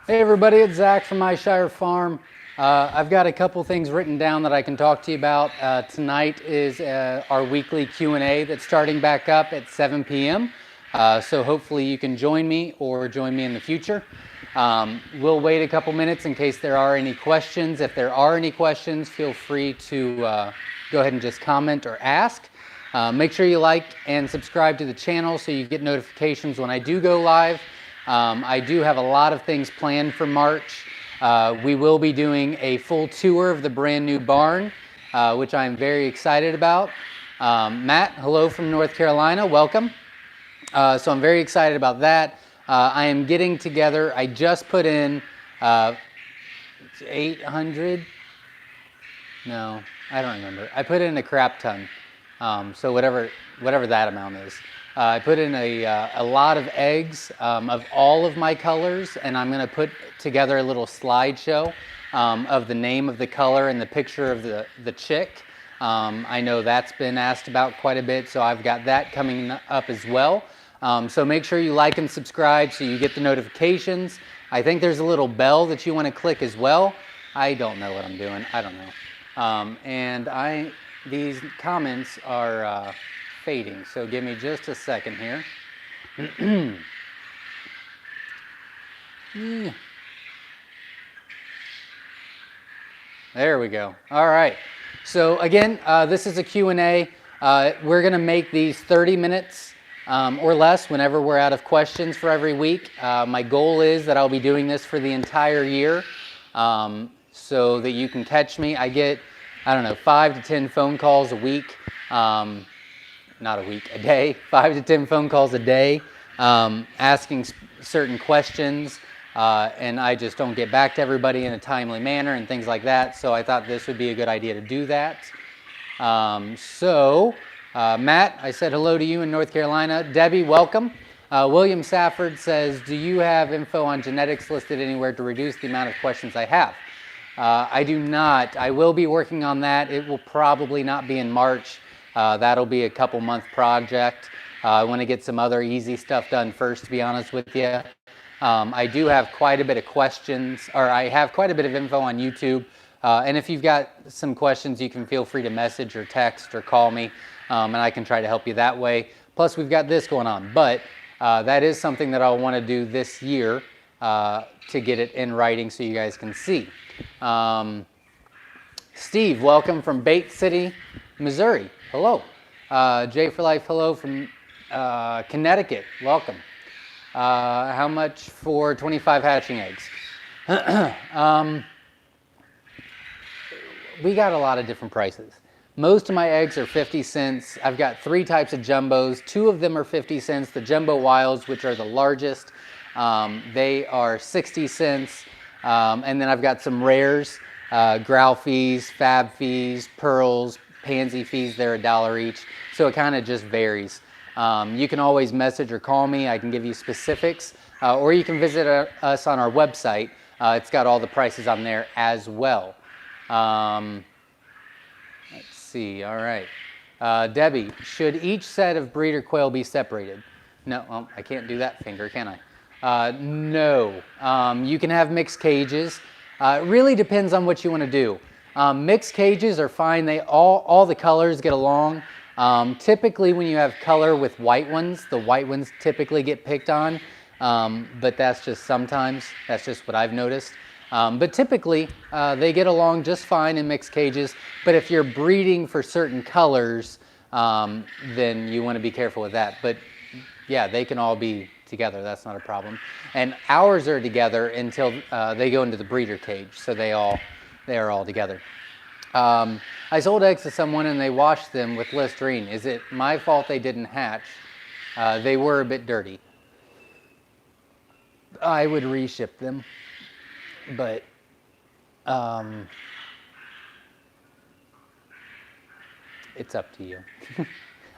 Hey everybody, it's Zach from Myshire Farm. I've got a couple things written down that I can talk to you about. Tonight is our weekly Q&A that's starting back up at 7 p.m. So hopefully you can join me or join me in the future. We'll wait a couple minutes in case there are any questions. If there are any questions, feel free to go ahead and just comment or ask. Make sure you like and subscribe to the channel so you get notifications when I do go live. I do have a lot of things planned for March. We will be doing a full tour of the brand new barn, which I'm very excited about. Matt, hello from North Carolina, welcome. So I'm very excited about that. I am getting together, I just put in 800, no, I don't remember. I put in a crap ton, so whatever that amount is. I put in a lot of eggs of all of my colors, and I'm going to put together a little slideshow of the name of the color and the picture of the chick. I know that's been asked about quite a bit, so I've got that coming up as well. So make sure you like and subscribe so you get the notifications. I think there's a little bell that you want to click as well. I don't know what I'm doing. I don't know. These comments are fading, so give me just a second here. There we go. All right. So again, this is a Q&A. We're going to make these 30 minutes or less whenever we're out of questions for every week. My goal is that I'll be doing this for the entire year so that you can catch me. I get, I don't know, 5 to 10 phone calls a week. Not a week, a day, 5 to 10 phone calls a day, asking certain questions, and I just don't get back to everybody in a timely manner and things like that, so I thought this would be a good idea to do that. Matt, I said hello to you in North Carolina. Debbie, welcome. William Safford says, do you have info on genetics listed anywhere to reduce the amount of questions I have? I do not. I will be working on that. It will probably not be in March. That'll be a couple-month project. I want to get some other easy stuff done first, to be honest with you. I do have quite a bit of questions, or I have quite a bit of info on YouTube. And if you've got some questions, you can feel free to message or text or call me, and I can try to help you that way. Plus, we've got this going on. But that is something that I'll want to do this year to get it in writing so you guys can see. Steve, welcome from Bait City, Missouri. Hello. Jay for Life, hello from Connecticut. Welcome. How much for 25 hatching eggs? We got a lot of different prices. Most of my eggs are 50 cents. I've got 3 types of jumbos. 2 of them are 50 cents. The Jumbo Wilds, which are the largest, they are 60 cents. And then I've got some rares, growl fees, fab fees, pearls, pansy fees, they're $1 each, so it kind of just varies. You can always message or call me. I can give you specifics, or you can visit us on our website. It's got all the prices on there as well. Let's see. All right. Debbie, should each set of breeder quail be separated? No, well, I can't do that finger, can I? No. You can have mixed cages. It really depends on what you want to do. Mixed cages are fine. They all the colors get along. Typically when you have color with white ones, the white ones typically get picked on, but that's just sometimes. That's just what I've noticed. But typically they get along just fine in mixed cages, but if you're breeding for certain colors, then you want to be careful with that. But yeah, they can all be together. That's not a problem. And ours are together until they go into the breeder cage, so they are all together. I sold eggs to someone and they washed them with Listerine. Is it my fault they didn't hatch? They were a bit dirty. I would reship them, but it's up to you.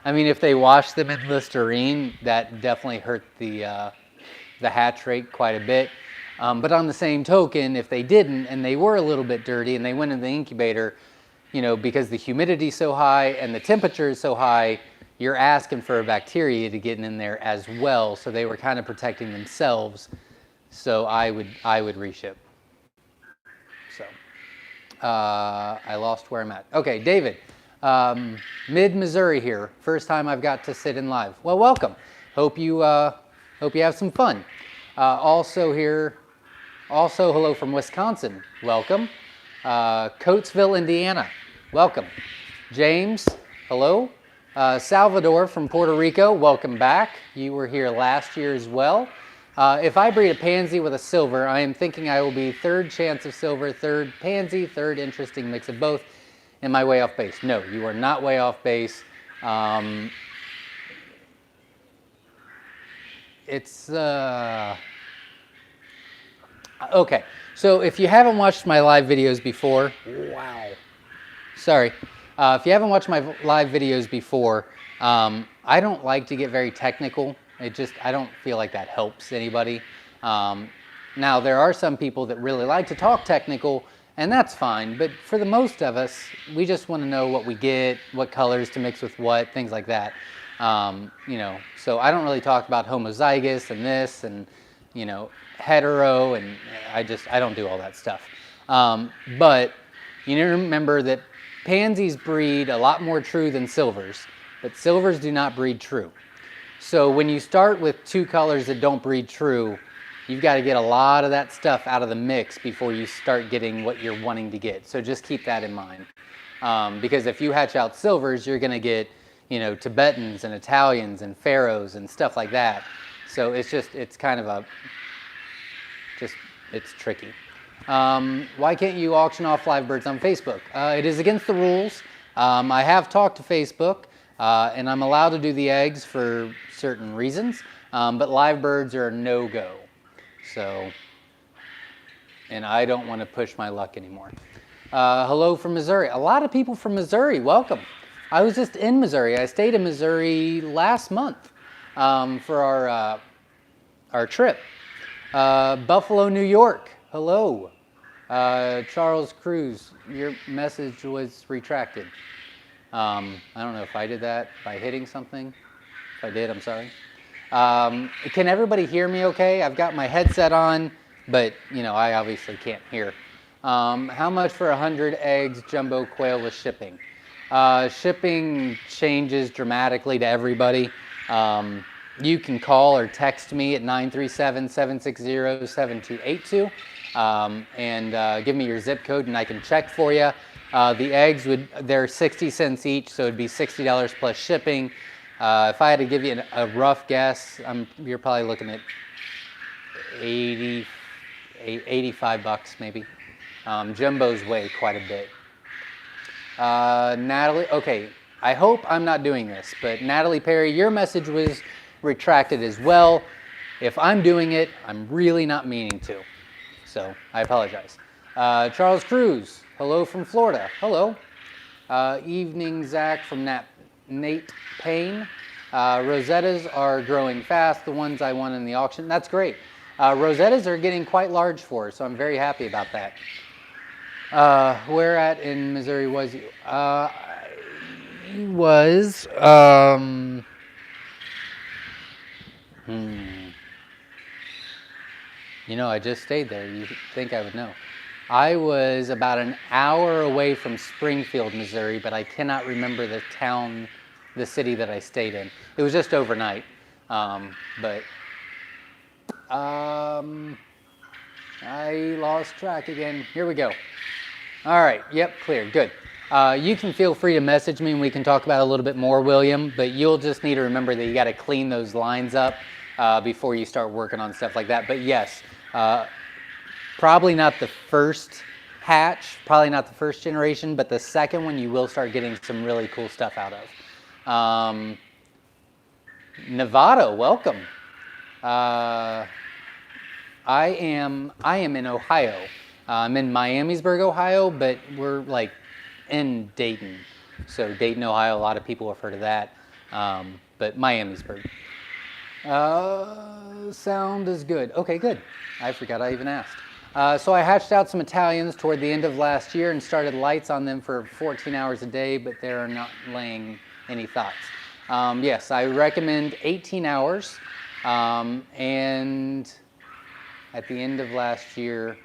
I mean, if they wash them in Listerine, that definitely hurt the hatch rate quite a bit. But on the same token, if they didn't and they were a little bit dirty and they went in the incubator, you know, because the humidity's so high and the temperature is so high, you're asking for a bacteria to get in there as well. So they were kind of protecting themselves. So I would reship. So I lost where I'm at. Okay, David, mid-Missouri here. First time I've got to sit in live. Well, welcome. Hope you have some fun. Also here, hello from Wisconsin. Welcome. Coatesville, Indiana. Welcome. James, hello. Salvador from Puerto Rico, welcome back. You were here last year as well. If I breed a pansy with a silver, I am thinking I will be third chance of silver, third pansy, third interesting mix of both. Am I way off base? No, you are not way off base. It's okay. So if you haven't watched my live videos before, wow. Sorry. If you haven't watched my live videos before, I don't like to get very technical. I don't feel like that helps anybody. Now, there are some people that really like to talk technical, and that's fine. But for the most of us, we just want to know what we get, what colors to mix with what, things like that. So I don't really talk about homozygous and this and, hetero, and I don't do all that stuff. But you need to remember that pansies breed a lot more true than silvers, but silvers do not breed true. So when you start with two colors that don't breed true, you've got to get a lot of that stuff out of the mix before you start getting what you're wanting to get. So just keep that in mind. Because if you hatch out silvers, you're going to get, Tibetans and Italians and Pharaohs and stuff like that. So it's tricky. Why can't you auction off live birds on Facebook? It is against the rules. I have talked to Facebook, and I'm allowed to do the eggs for certain reasons, but live birds are a no-go. So, and I don't want to push my luck anymore. Hello from Missouri. A lot of people from Missouri, welcome. I was just in Missouri. I stayed in Missouri last month for our trip. Buffalo, New York. Hello. Charles Cruz, your message was retracted. I don't know if I did that by hitting something. If I did, I'm sorry. Can everybody hear me okay? I've got my headset on, but I obviously can't hear. How much for 100 eggs jumbo quail with shipping? Shipping changes dramatically to everybody. You can call or text me at 937-760-7282 and give me your zip code and I can check for you. The eggs they're 60 cents each, so it'd be $60 plus shipping. If I had to give you a rough guess, you're probably looking at 85 bucks maybe. Jumbos weigh quite a bit. Natalie, okay, I hope I'm not doing this, but Natalie Perry, your message was retracted as well. If I'm doing it, I'm really not meaning to. So I apologize. Charles Cruz, hello from Florida. Hello. Evening, Zach from Nate Payne. Rosettas are growing fast, the ones I won in the auction. That's great. Rosettas are getting quite large for us, so I'm very happy about that. Where at in Missouri was you? He was, I just stayed there. You'd think I would know. I was about an hour away from Springfield, Missouri, but I cannot remember the city that I stayed in. It was just overnight. I lost track again. Here we go. All right. Yep, clear. Good. You can feel free to message me and we can talk about it a little bit more, William, but you'll just need to remember that you got to clean those lines up before you start working on stuff like that. But yes, probably not the first hatch, probably not the first generation, but the second one you will start getting some really cool stuff out of. Nevada, welcome. I am in Ohio. I'm in Miamisburg, Ohio, but we're like in Dayton. So Dayton, Ohio, a lot of people have heard of that. But Miamisburg. Sound is good. Okay, good. I forgot I even asked. So I hatched out some Italians toward the end of last year and started lights on them for 14 hours a day, but they're not laying any thoughts. Yes, I recommend 18 hours. And at the end of last year,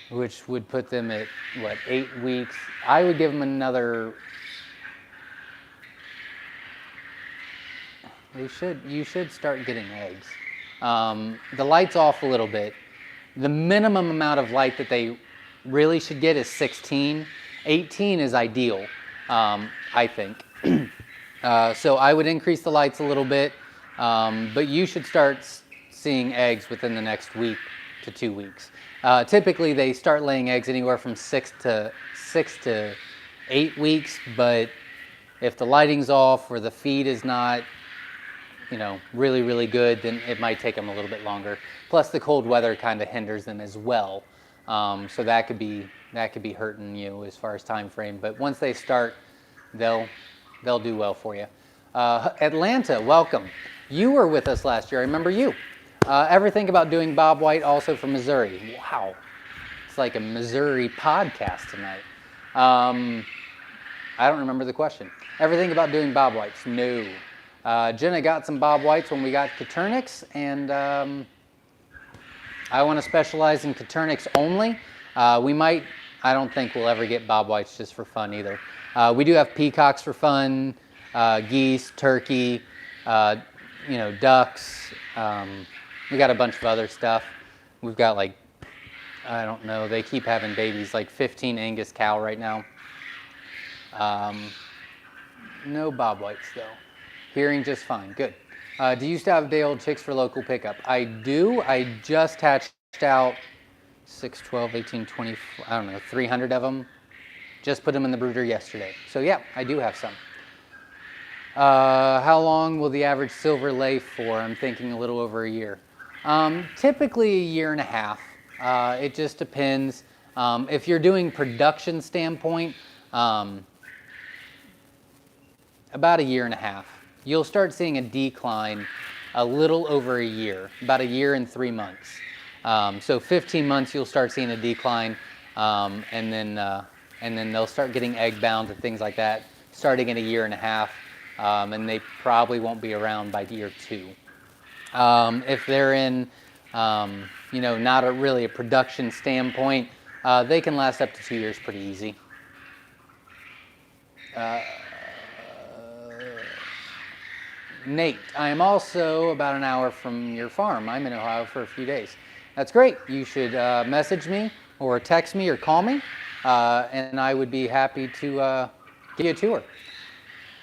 which would put them at, what, 8 weeks. I would give them another, you should start getting eggs. The light's off a little bit. The minimum amount of light that they really should get is 16. 18 is ideal, I think. So I would increase the lights a little bit, but you should start seeing eggs within the next week to 2 weeks. Typically, they start laying eggs anywhere from 6 to 8 weeks, but if the lighting's off or the feed is not, really, really good, then it might take them a little bit longer. Plus, the cold weather kind of hinders them as well, so that could be hurting you as far as time frame. But once they start, they'll do well for you. Atlanta, welcome. You were with us last year. I remember you. Ever think about doing Bob White also from Missouri? Wow, it's like a Missouri podcast tonight. I don't remember the question. Ever think about doing Bob Whites? No. Jenna got some Bob Whites when we got Coturnix, and I want to specialize in Coturnix only. I don't think we'll ever get Bob Whites just for fun either. We do have peacocks for fun, geese, turkey, ducks. We got a bunch of other stuff. We've got I don't know, they keep having babies, 15 Angus cow right now. No Bob Whites though. Hearing just fine, good. Do you still have day-old chicks for local pickup? I do. I just hatched out 6, 12, 18, 20, 300 of them. Just put them in the brooder yesterday. So yeah, I do have some. How long will the average silver lay for? I'm thinking a little over a year. Typically a year and a half. It just depends. If you're doing production standpoint, about a year and a half. You'll start seeing a decline a little over a year, about a year and 3 months. So 15 months you'll start seeing a decline, and then they'll start getting egg bound and things like that, starting in a year and a half, and they probably won't be around by year 2. If they're in, not really a production standpoint, they can last up to 2 years pretty easy. Nate, I am also about an hour from your farm. I'm in Ohio for a few days. That's great. You should message me or text me or call me, and I would be happy to give you a tour.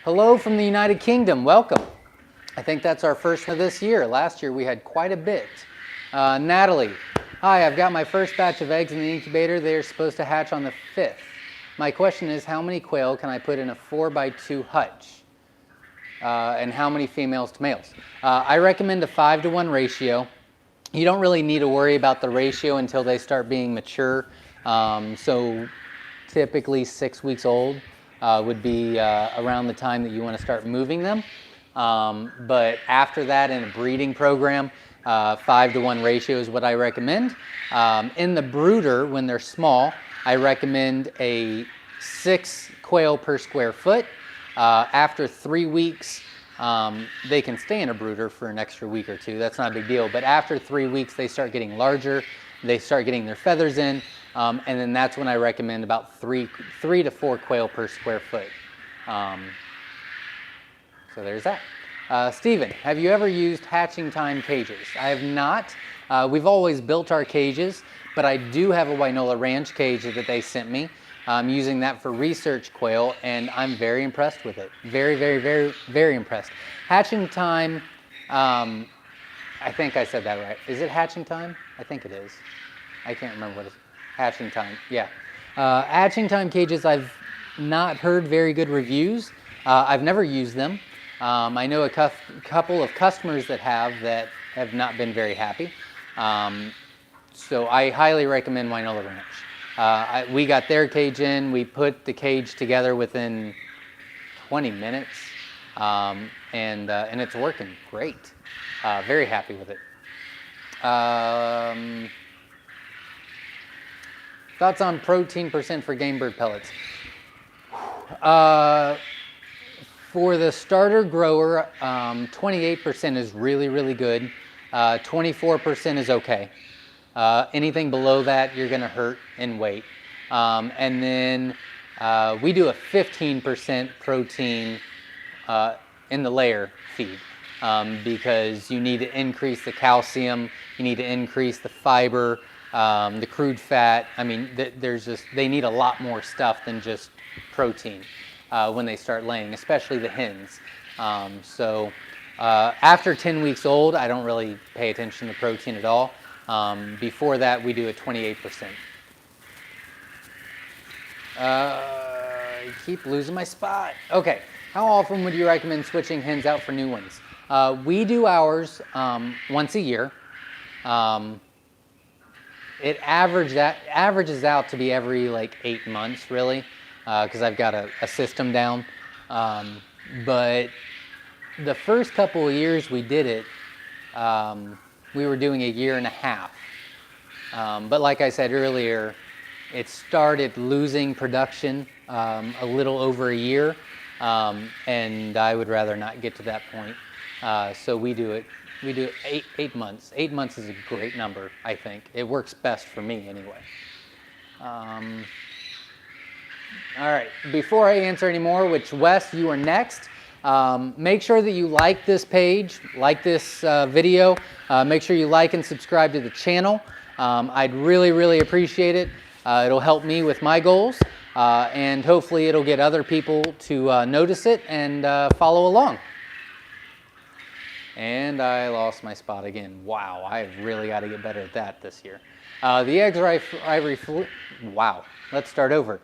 Hello from the United Kingdom. Welcome. I think that's our first one this year. Last year we had quite a bit. Natalie, hi, I've got my first batch of eggs in the incubator. They're supposed to hatch on the 5th. My question is, how many quail can I put in a 4x2 hutch? And how many females to males? I recommend a 5-to-1 ratio. You don't really need to worry about the ratio until they start being mature. So typically 6 weeks old would be around the time that you want to start moving them. But after that, in a breeding program, 5-to-1 ratio is what I recommend. In the brooder, when they're small, I recommend a 6 quail per square foot. After 3 weeks, they can stay in a brooder for an extra week or two. That's not a big deal. But after 3 weeks, they start getting larger. They start getting their feathers in. And then that's when I recommend about 3 to 4 quail per square foot. So there's that. Stephen, have you ever used hatching time cages? I have not. We've always built our cages, but I do have a Wynola Ranch cage that they sent me. I'm using that for research quail, and I'm very impressed with it. Very, very, very, very impressed. Hatching time, I think I said that right. Is it hatching time? I think it is. I can't remember what it is. Hatching time, yeah. Hatching time cages, I've not heard very good reviews. I've never used them. I know a couple of customers that have not been very happy. So I highly recommend Wynola Ranch. We got their cage in. We put the cage together within 20 minutes, and it's working great. Very happy with it. Thoughts on protein percent for game bird pellets? For the starter grower, 28% is really, really good. 24% is okay. Anything below that, you're going to hurt in weight. And then we do a 15% protein in the layer feed because you need to increase the calcium, you need to increase the fiber, the crude fat. I mean, they need a lot more stuff than just protein when they start laying, especially the hens. After 10 weeks old, I don't really pay attention to protein at all. Before that, we do a 28%. I keep losing my spot. Okay, how often would you recommend switching hens out for new ones? We do ours once a year. It averages out to be every like 8 months, really, because I've got a system down. But the first couple of years we did it, we were doing 1.5 years. But like I said earlier, it started losing production a little over a year, and I would rather not get to that point. So we do it 8 months. 8 months is a great number, I think. It works best for me anyway. All right, before I answer any more, which Wes, you are next. Make sure that you like this page, like this video. Make sure you like and subscribe to the channel. I'd really, really appreciate it. It'll help me with my goals, and hopefully it'll get other people to notice it and follow along. And I lost my spot again. Wow, I've really got to get better at that this year. The eggs wow, let's start over.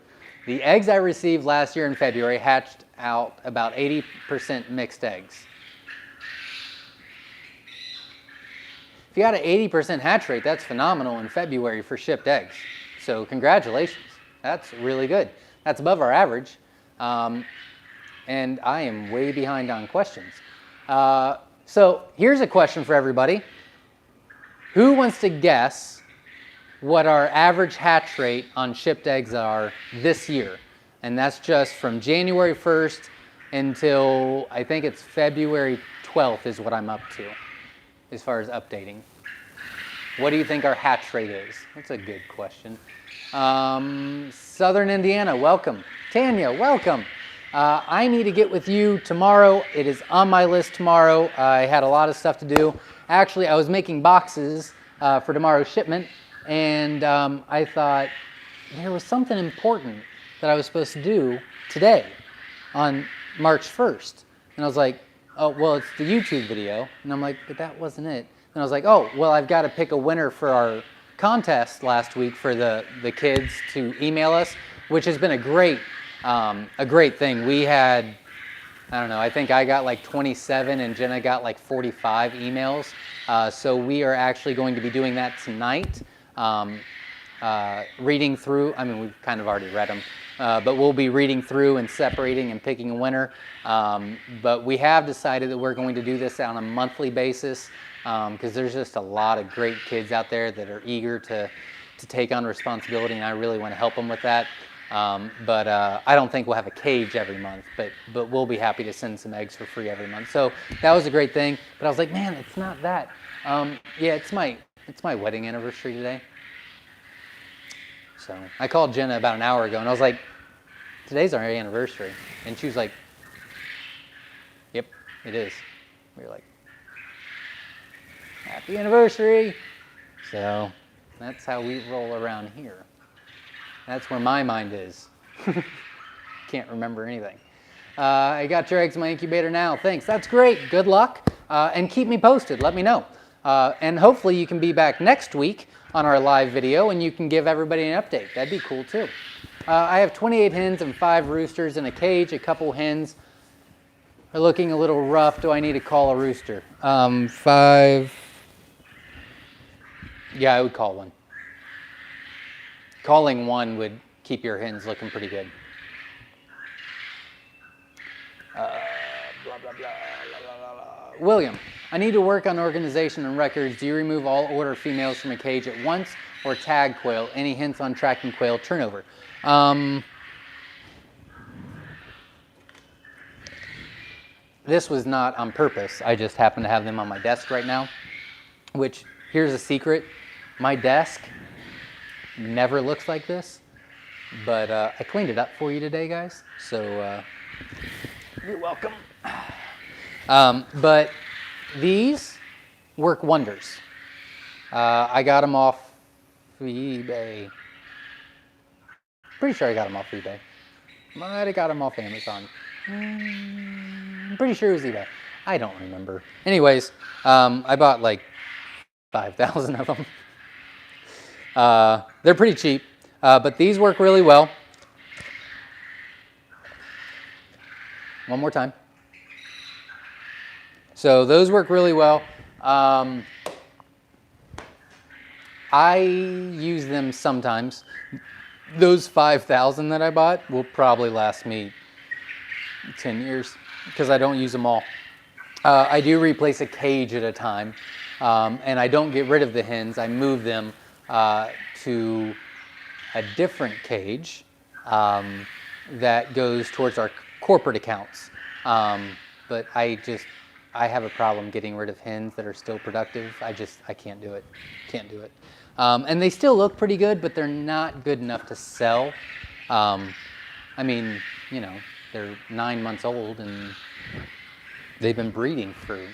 The eggs I received last year in February hatched out about 80% mixed eggs. If you got an 80% hatch rate, that's phenomenal in February for shipped eggs. So congratulations, that's really good. That's above our average. And I am way behind on questions. So here's a question for everybody. Who wants to guess what our average hatch rate on shipped eggs are this year? And that's just from January 1st until I think it's February 12th is what I'm up to as far as updating. What do you think our hatch rate is? That's a good question. Southern Indiana, welcome. Tanya, welcome. I need to get with you tomorrow. It is on my list tomorrow. I had a lot of stuff to do. Actually, I was making boxes for tomorrow's shipment, and I thought there was something important that I was supposed to do today on March 1st. And I was like, oh, well, it's the YouTube video. And I'm like, but that wasn't it. And I was like, oh, well, I've got to pick a winner for our contest last week for the kids to email us, which has been a great thing. We had, I don't know, I think I got like 27 and Jenna got like 45 emails. So we are actually going to be doing that tonight. Reading through, I mean, we've kind of already read them, but we'll be reading through and separating and picking a winner. But we have decided that we're going to do this on a monthly basis because there's just a lot of great kids out there that are eager to take on responsibility, and I really want to help them with that. But I don't think we'll have a cage every month, but we'll be happy to send some eggs for free every month. So that was a great thing. But I was like, man, it's not that. Yeah, it's my wedding anniversary today. So I called Jenna about an hour ago, and I was like, today's our anniversary. And she was like, yep, it is. We were like, happy anniversary. So that's how we roll around here. That's where my mind is. Can't remember anything. I got your eggs in my incubator now. Thanks. That's great. Good luck. And keep me posted. Let me know. And hopefully you can be back next week on our live video and you can give everybody an update. That'd be cool too. I have 28 hens and 5 roosters in a cage. A couple hens are looking a little rough. Do I need to call a rooster? 5. Yeah, I would call one. Calling one would keep your hens looking pretty good. Blah, blah, blah, blah, blah, blah. William, I need to work on organization and records. Do you remove all order females from a cage at once or tag quail? Any hints on tracking quail turnover? This was not on purpose. I just happen to have them on my desk right now. which, here's a secret, my desk never looks like this, but I cleaned it up for you today, guys, so you're welcome. But these work wonders. I got them off eBay. Pretty sure I got them off eBay. Might have got them off Amazon. I'm pretty sure it was eBay. I don't remember. Anyways, I bought like 5,000 of them. They're pretty cheap, but these work really well. One more time. So those work really well. I use them sometimes. Those 5,000 that I bought will probably last me 10 years because I don't use them all. I do replace a cage at a time, and I don't get rid of the hens. I move them to a different cage that goes towards our corporate accounts. But I have a problem getting rid of hens that are still productive. I can't do it. Can't do it. And they still look pretty good, but they're not good enough to sell. I mean, you know, they're 9 months old and they've been breeding for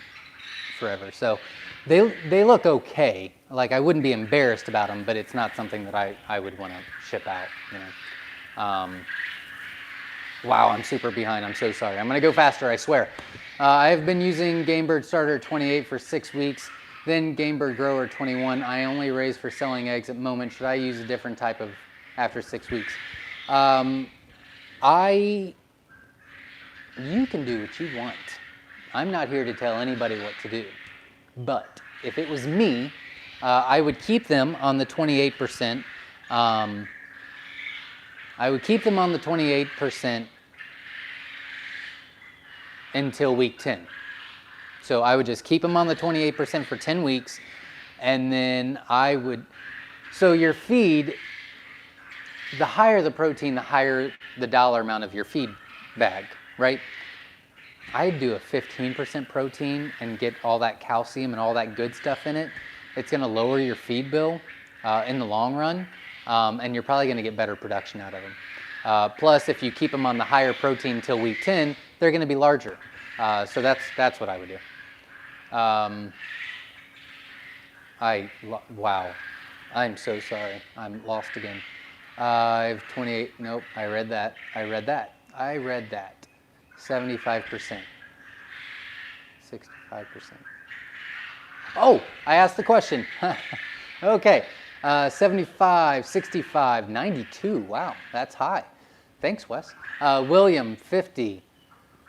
forever. So they look okay. Like, I wouldn't be embarrassed about them, but it's not something that I would want to ship out, you know. Wow, I'm super behind. I'm so sorry. I'm going to go faster, I swear. I've been using Game Bird Starter 28 for 6 weeks, then Game Bird Grower 21. I only raise for selling eggs at the moment. Should I use a different type of after 6 weeks? You can do what you want. I'm not here to tell anybody what to do. But if it was me, I would keep them on the 28%. I would keep them on the 28% until week 10. So I would just keep them on the 28% for 10 weeks, and then so your feed, the higher the protein, the higher the dollar amount of your feed bag, right? I'd do a 15% protein and get all that calcium and all that good stuff in it. It's going to lower your feed bill in the long run, and you're probably going to get better production out of them. Plus, if you keep them on the higher protein till week 10, they're going to be larger. So that's what I would do. Wow, I'm so sorry. I'm lost again. I have 28. Nope, I read that. 75%. 65%. Oh, I asked the question. Okay. 75, 65, 92. Wow, that's high. Thanks, Wes. William, 50.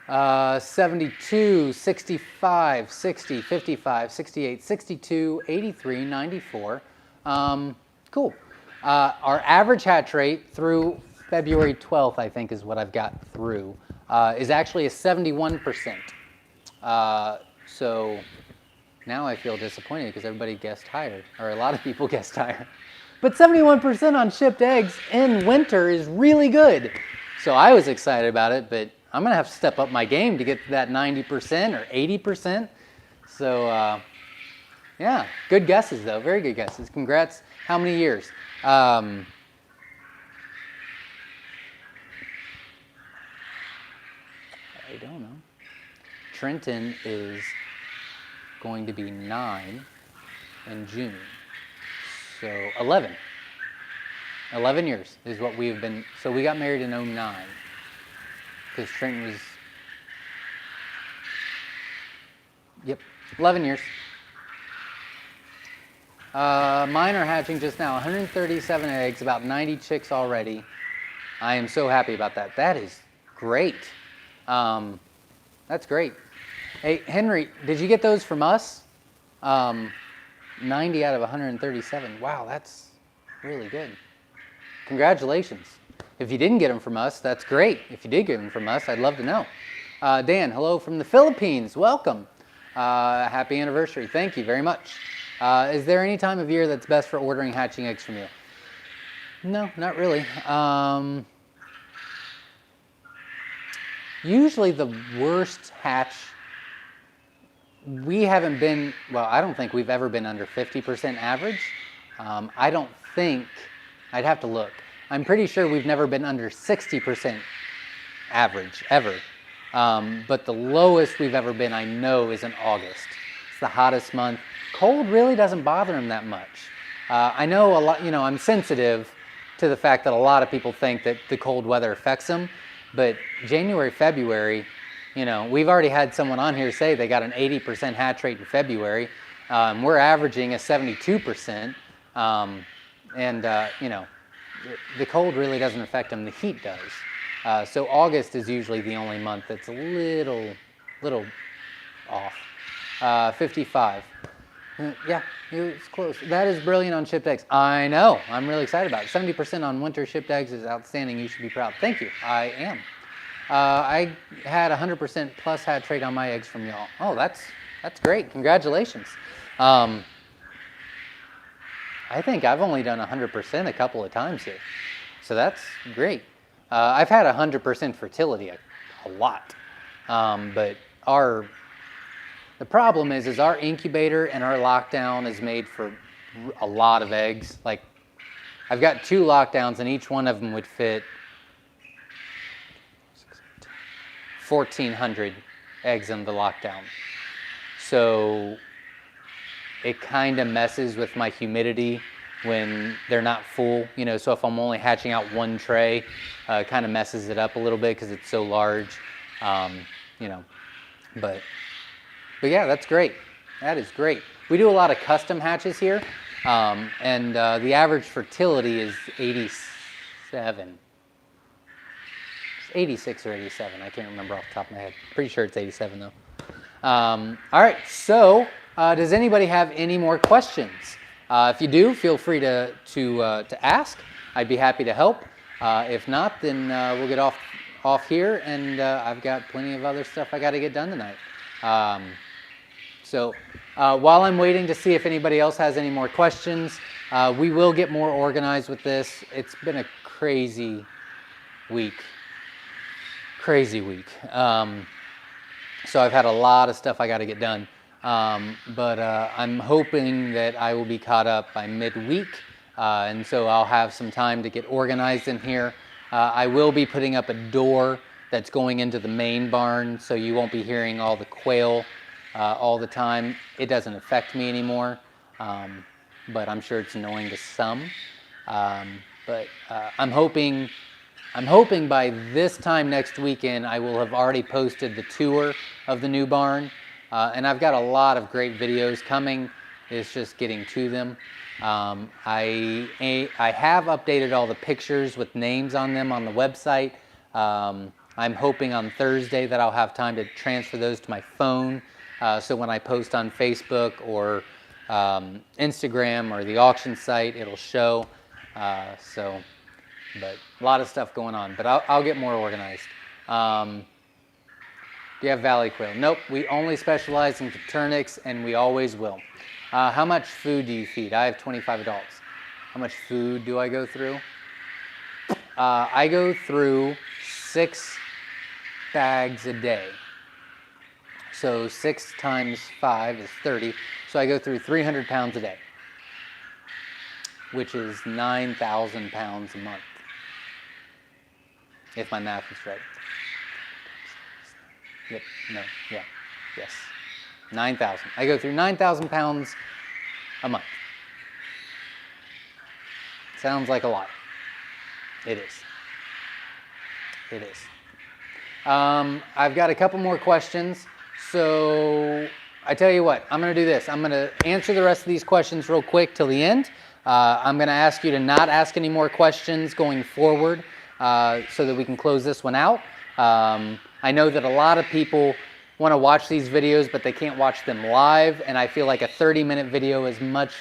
72, 65, 60, 55, 68, 62, 83, 94. Cool. Our average hatch rate through February 12th, I think, is what I've got through, is actually a 71%. So now I feel disappointed because everybody guessed higher, or a lot of people guessed higher. But 71% on shipped eggs in winter is really good. So I was excited about it, but I'm going to have to step up my game to get to that 90% or 80%. So, yeah, good guesses, though. Very good guesses. Congrats. How many years? I don't know. Trenton is going to be 9 in June. So 11. 11 years is what we've been. So we got married in 09. Because Trenton was, yep, 11 years. Mine are hatching just now, 137 eggs, about 90 chicks already. I am so happy about that. That is great. That's great. Hey, Henry, did you get those from us? 90 out of 137. Wow, that's really good. Congratulations. If you didn't get them from us, that's great. If you did get them from us, I'd love to know. Dan, hello from the Philippines. Welcome. Happy anniversary. Thank you very much. Is there any time of year that's best for ordering hatching eggs from you? No, not really. Usually the worst hatch We haven't been, well, I don't think we've ever been under 50% average. I don't think, I'd have to look. I'm pretty sure we've never been under 60% average, ever. But the lowest we've ever been, I know, is in August. It's the hottest month. Cold really doesn't bother him that much. I know a lot, I'm sensitive to the fact that a lot of people think that the cold weather affects them, but January, February, we've already had someone on here say they got an 80% hatch rate in February. We're averaging a 72%. The cold really doesn't affect them, the heat does. So August is usually the only month that's a little off. 55. Yeah, it's close. That is brilliant on shipped eggs. I know. I'm really excited about it. 70% on winter shipped eggs is outstanding. You should be proud. Thank you. I am. I had 100% plus hatch rate on my eggs from y'all. Oh, that's great. Congratulations. I think I've only done 100% a couple of times here. So that's great. I've had 100% fertility a lot. But the problem is our incubator and our lockdown is made for a lot of eggs. Like, I've got 2 lockdowns and each one of them would fit 1,400 eggs in the lockdown. So it kind of messes with my humidity when they're not full, so if I'm only hatching out 1 tray, it kind of messes it up a little bit because it's so large, But yeah, that's great. That is great. We do a lot of custom hatches here, and the average fertility is 87. It's 86 or 87. I can't remember off the top of my head. Pretty sure it's 87 though. All right. So, does anybody have any more questions? If you do, feel free to ask. I'd be happy to help. If not, then we'll get off here, and I've got plenty of other stuff I got to get done tonight. So while I'm waiting to see if anybody else has any more questions, we will get more organized with this. It's been a crazy week. So I've had a lot of stuff I got to get done. But I'm hoping that I will be caught up by midweek, and so I'll have some time to get organized in here. I will be putting up a door that's going into the main barn, so you won't be hearing all the quail all the time. It doesn't affect me anymore, but I'm sure it's annoying to some. But I'm hoping by this time next weekend I will have already posted the tour of the new barn, and I've got a lot of great videos coming. It's just getting to them. I have updated all the pictures with names on them on the website. I'm hoping on Thursday that I'll have time to transfer those to my phone, so when I post on Facebook or Instagram or the auction site, it'll show. But a lot of stuff going on. But I'll get more organized. Do you have valley quail? Nope. We only specialize in Ternix, and we always will. How much food do you feed? I have 25 adults. How much food do I go through? I go through 6 bags a day. So 6 times 5 is 30. So I go through 300 pounds a day, which is 9,000 pounds a month, if my math is right. Yep, no, yeah, yes. 9,000. I go through 9,000 pounds a month. Sounds like a lot. It is. It is. I've got a couple more questions. So I tell you what, I'm going to do this. I'm going to answer the rest of these questions real quick till the end. I'm going to ask you to not ask any more questions going forward, so that we can close this one out. I know that a lot of people want to watch these videos, but they can't watch them live, and I feel like a 30-minute video is much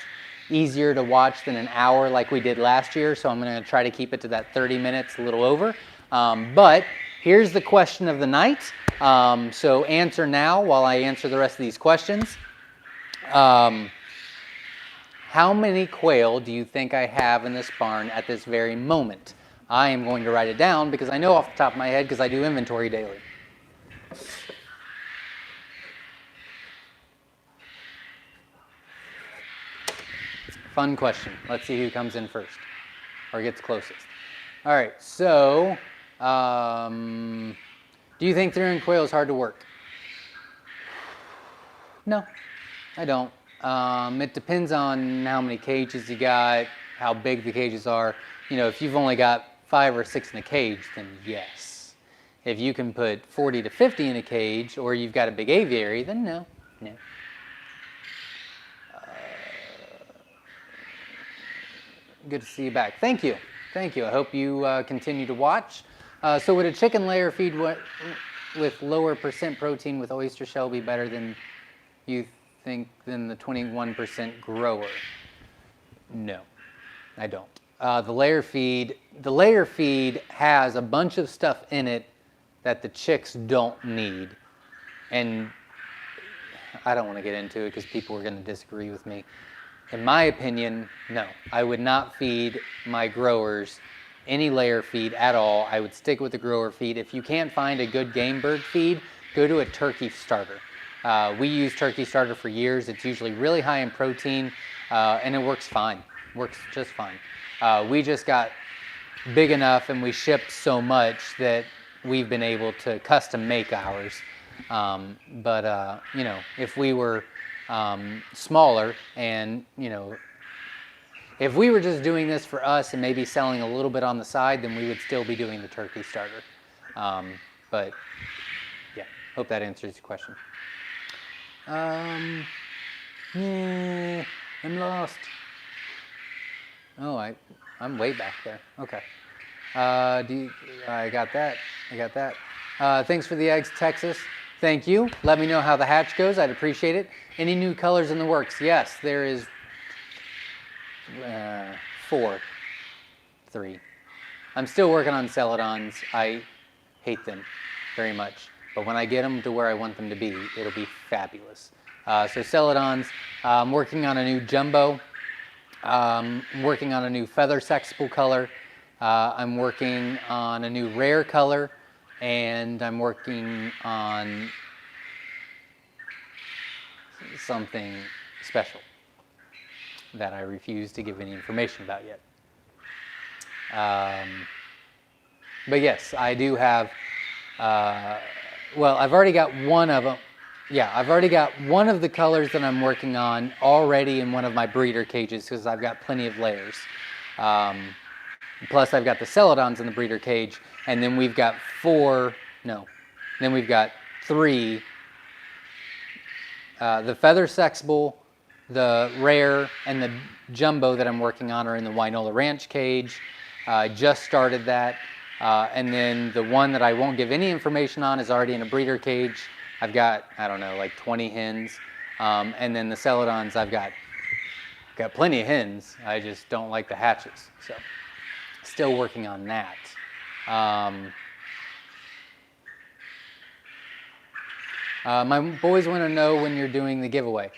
easier to watch than an hour like we did last year, so I'm going to try to keep it to that 30 minutes, a little over. But here's the question of the night. So answer now while I answer the rest of these questions. How many quail do you think I have in this barn at this very moment? I am going to write it down because I know off the top of my head because I do inventory daily. Fun question. Let's see who comes in first or gets closest. All right, so do you think rearing quail is hard to work? No, I don't. It depends on how many cages you got, how big the cages are. You know, if you've only got 5 or 6 in a cage, then yes. If you can put 40 to 50 in a cage, or you've got a big aviary, then no. Good to see you back. Thank you. Thank you. I hope you continue to watch. So would a chicken layer feed with lower % protein with oyster shell be better than you think than the 21% grower? No, I don't. The layer feed has a bunch of stuff in it that the chicks don't need. And I don't want to get into it because people are going to disagree with me. In my opinion, no. I would not feed my growers any layer feed at all. I would stick with the grower feed. If you can't find a good game bird feed, go to a turkey starter. We use turkey starter for years. It's usually really high in protein, and it works fine. Works just fine. We just got big enough and we shipped so much that we've been able to custom make ours. You know, if we were smaller and, you know, if we were just doing this for us and maybe selling a little bit on the side, then we would still be doing the turkey starter. But yeah, hope that answers your question. Yeah, I'm lost. Oh, I'm way back there. Okay. I got that. Thanks for the eggs, Texas. Thank you. Let me know how the hatch goes. I'd appreciate it. Any new colors in the works? Yes, there is 3. I'm still working on celadons. I hate them very much. But when I get them to where I want them to be, it'll be fabulous. So celadons, I'm working on a new jumbo. I'm working on a new feather sexable color. I'm working on a new rare color. And I'm working on something special that I refuse to give any information about yet. But yes, I do have, well, I've already got one of them. Yeah, I've already got one of the colors that I'm working on already in one of my breeder cages because I've got plenty of layers. Plus I've got the celadons in the breeder cage, and then we've got 3. The feather sexable, the rare, and the jumbo that I'm working on are in the Wynola Ranch cage. I just started that. And then the one that I won't give any information on is already in a breeder cage. I've got, I don't know, like 20 hens. And then the celadons, I've got plenty of hens. I just don't like the hatches. So still working on that. My boys want to know when you're doing the giveaway.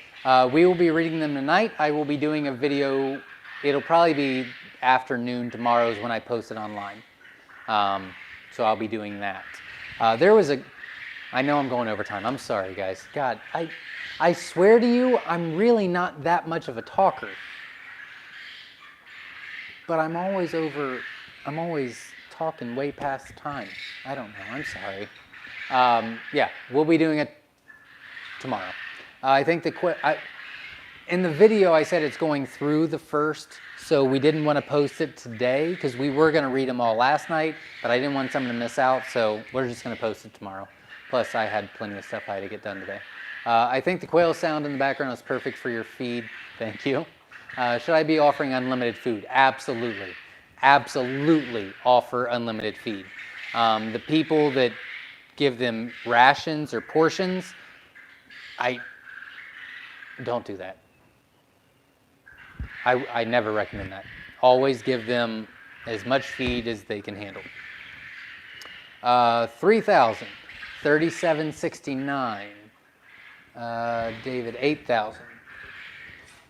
We will be reading them tonight. I will be doing a video. It'll probably be afternoon tomorrow is when I post it online. So I'll be doing that. I know I'm going over time. I'm sorry, guys. God, I swear to you, I'm really not that much of a talker. But I'm always talking way past time. I don't know. I'm sorry. Yeah, we'll be doing it tomorrow. I think in the video I said it's going through the first, so we didn't want to post it today because we were going to read them all last night, but I didn't want someone to miss out, so we're just going to post it tomorrow. Plus, I had plenty of stuff I had to get done today. I think the quail sound in the background is perfect for your feed. Thank you. Should I be offering unlimited food? Absolutely. Absolutely offer unlimited feed. The people that give them rations or portions, I don't do that. I never recommend that. Always give them as much feed as they can handle. 3,000, 3769. David, 8,000.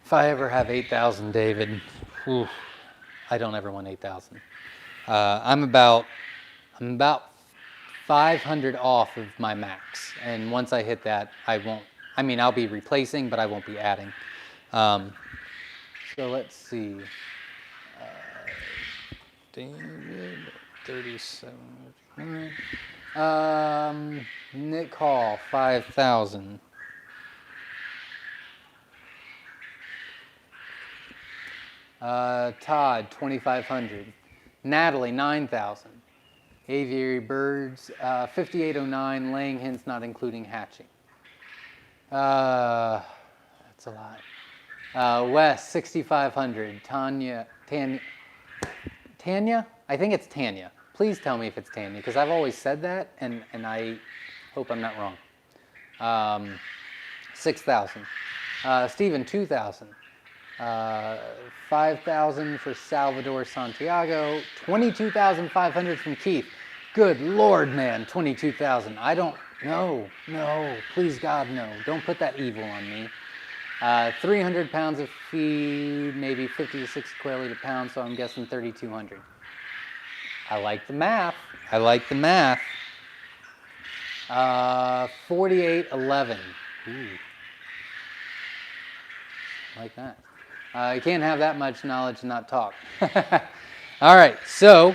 If I ever have 8,000, David, whew, I don't ever want 8,000. I'm about 500 off of my max, and once I hit that, I'll be replacing, but I won't be adding. So So let's see. David, 37. Nick Hall, 5,000. Todd, 2,500. Natalie, 9,000. Aviary birds, 5,809. Laying hens, not including hatching. That's a lot. Wes, 6,500. Tanya, I think it's Tanya. Please tell me if it's Tanya, because I've always said that, and I hope I'm not wrong. 6,000. Stephen, 2,000. 5,000 for Salvador Santiago. 22,500 from Keith. Good Lord, man, 22,000. I don't, no, please God, no. Don't put that evil on me. 300 pounds of feed, maybe 50 to 60 quail a pound, so I'm guessing 3,200. I like the math. 4811. Ooh. Like that. You can't have that much knowledge and not talk. All right, so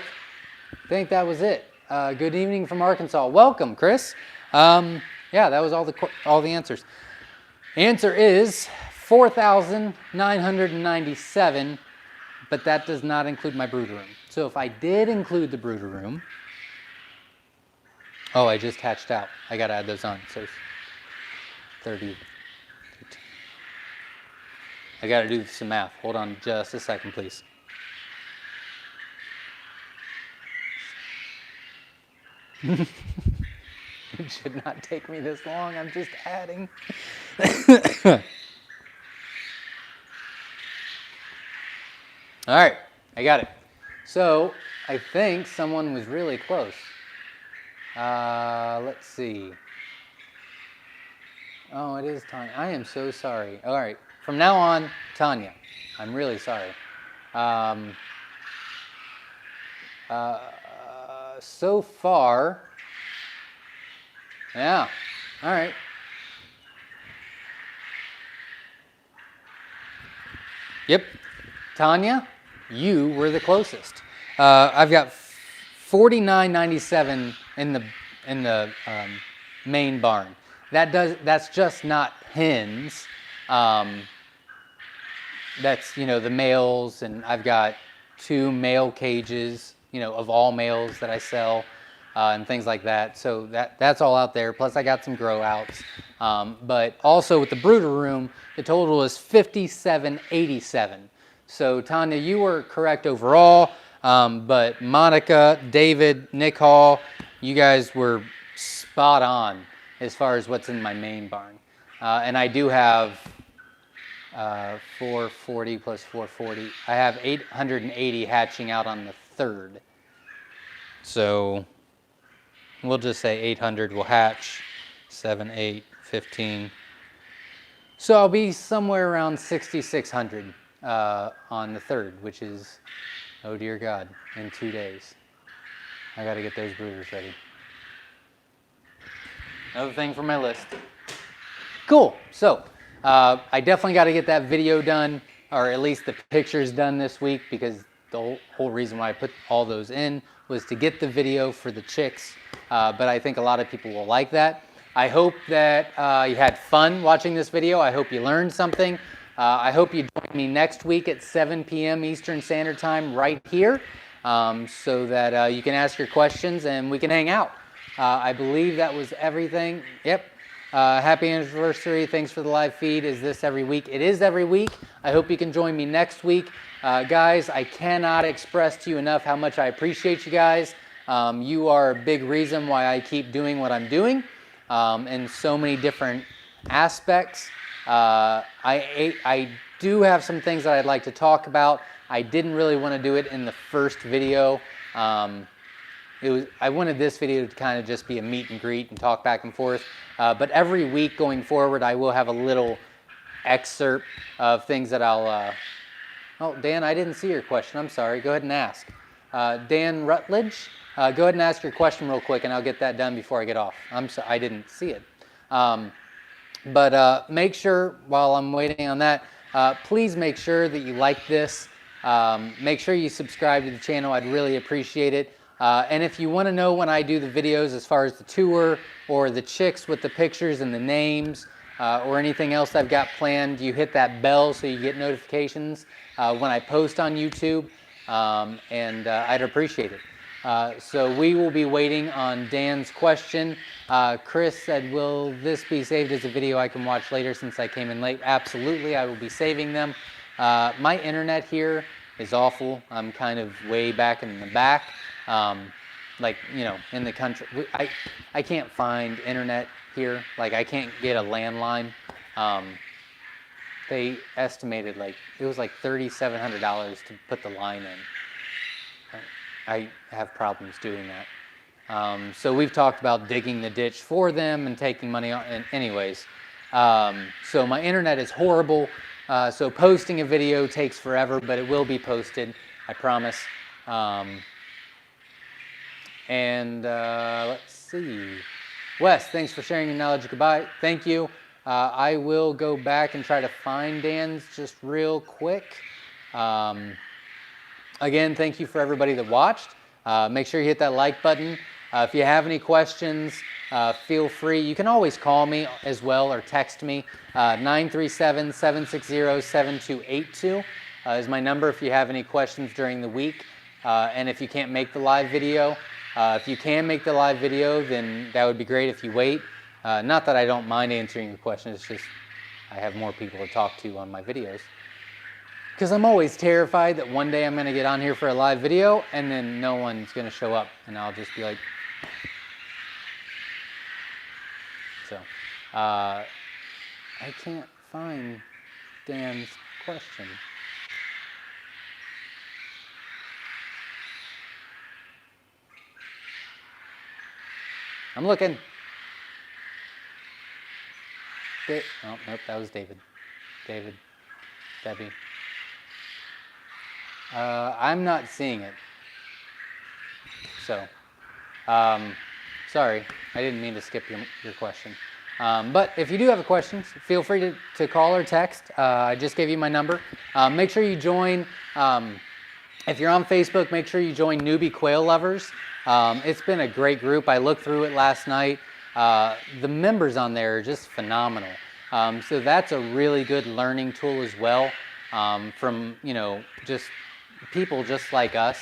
I think that was it. Good evening from Arkansas. Welcome, Chris. Yeah, that was all the answers. Answer is 4,997, but that does not include my brooder room. So if I did include the brooder room, oh, I just hatched out. I got to add those on. So 30. I got to do some math. Hold on just a second, please. It should not take me this long. I'm just adding. All right, I got it. So I think someone was really close. Let's see. Oh, it is Tanya. I am so sorry. All right, from now on, Tanya. I'm really sorry. So far, yeah. All right. Yep, Tanya, you were the closest. I've got 49.97 in the main barn. That's just not hens. That's the males, and I've got 2 male cages, of all males that I sell, and things like that. So that's all out there. Plus I got some grow outs. But also with the brooder room, the total is 5787. So Tanya, you were correct overall. But Monica, David, Nick Hall, you guys were spot on as far as what's in my main barn. And I do have 440 plus 440. I have 880 hatching out on the 3rd. So we'll just say 800 will hatch, 7, 8, 15. So I'll be somewhere around 6,600 on the 3rd, which is, oh dear God, in 2 days. I got to get those brooders ready. Another thing for my list. Cool. So I definitely got to get that video done, or at least the pictures done this week, because the whole reason why I put all those in was to get the video for the chicks. But I think a lot of people will like that. I hope that you had fun watching this video. I hope you learned something. I hope you join me next week at 7 p.m. Eastern Standard Time right here, so that you can ask your questions and we can hang out. I believe that was everything. Yep. Happy anniversary. Thanks for the live feed. Is this every week? It is every week. I hope you can join me next week. Guys, I cannot express to you enough how much I appreciate you guys. You are a big reason why I keep doing what I'm doing in so many different aspects. I do have some things that I'd like to talk about. I didn't really want to do it in the first video. I wanted this video to kind of just be a meet and greet and talk back and forth. But every week going forward, I will have a little excerpt of things that I'll... Oh, Dan, I didn't see your question. I'm sorry. Go ahead and ask. Dan Rutledge, go ahead and ask your question real quick, and I'll get that done before I get off. I didn't see it. But make sure, while I'm waiting on that, please make sure that you like this. Make sure you subscribe to the channel. I'd really appreciate it. And if you want to know when I do the videos as far as the tour or the chicks with the pictures and the names or anything else I've got planned, you hit that bell so you get notifications when I post on YouTube, and I'd appreciate it. So we will be waiting on Dan's question. Chris said, will this be saved as a video I can watch later since I came in late? Absolutely, I will be saving them. My internet here is awful. I'm kind of way back in the back, like, you know, in the country. I can't find internet here. Like, I can't get a landline. They estimated, like, it was like $3,700 to put the line in. I have problems doing that. So we've talked about digging the ditch for them and taking money on, and anyways. So my internet is horrible. So posting a video takes forever, but it will be posted, I promise. Let's see. Wes, thanks for sharing your knowledge. Goodbye. Thank you. I will go back and try to find Dan's just real quick. Again, thank you for everybody that watched. Make sure you hit that like button. If you have any questions, feel free. You can always call me as well or text me. 937-760-7282 is my number if you have any questions during the week. And if you can't make the live video, if you can make the live video, then that would be great if you wait. Not that I don't mind answering your questions, it's just I have more people to talk to on my videos. Because I'm always terrified that one day I'm going to get on here for a live video and then no one's going to show up and I'll just be like... So, I can't find Dan's question. I'm looking. Oh, nope, that was David. David, Debbie. I'm not seeing it. So, sorry, I didn't mean to skip your question. But if you do have a question, feel free to call or text. I just gave you my number. Make sure you join, if you're on Facebook, make sure you join Newbie Quail Lovers. It's been a great group. I looked through it last night. The members on there are just phenomenal. So that's a really good learning tool as well, from, you know, just people just like us.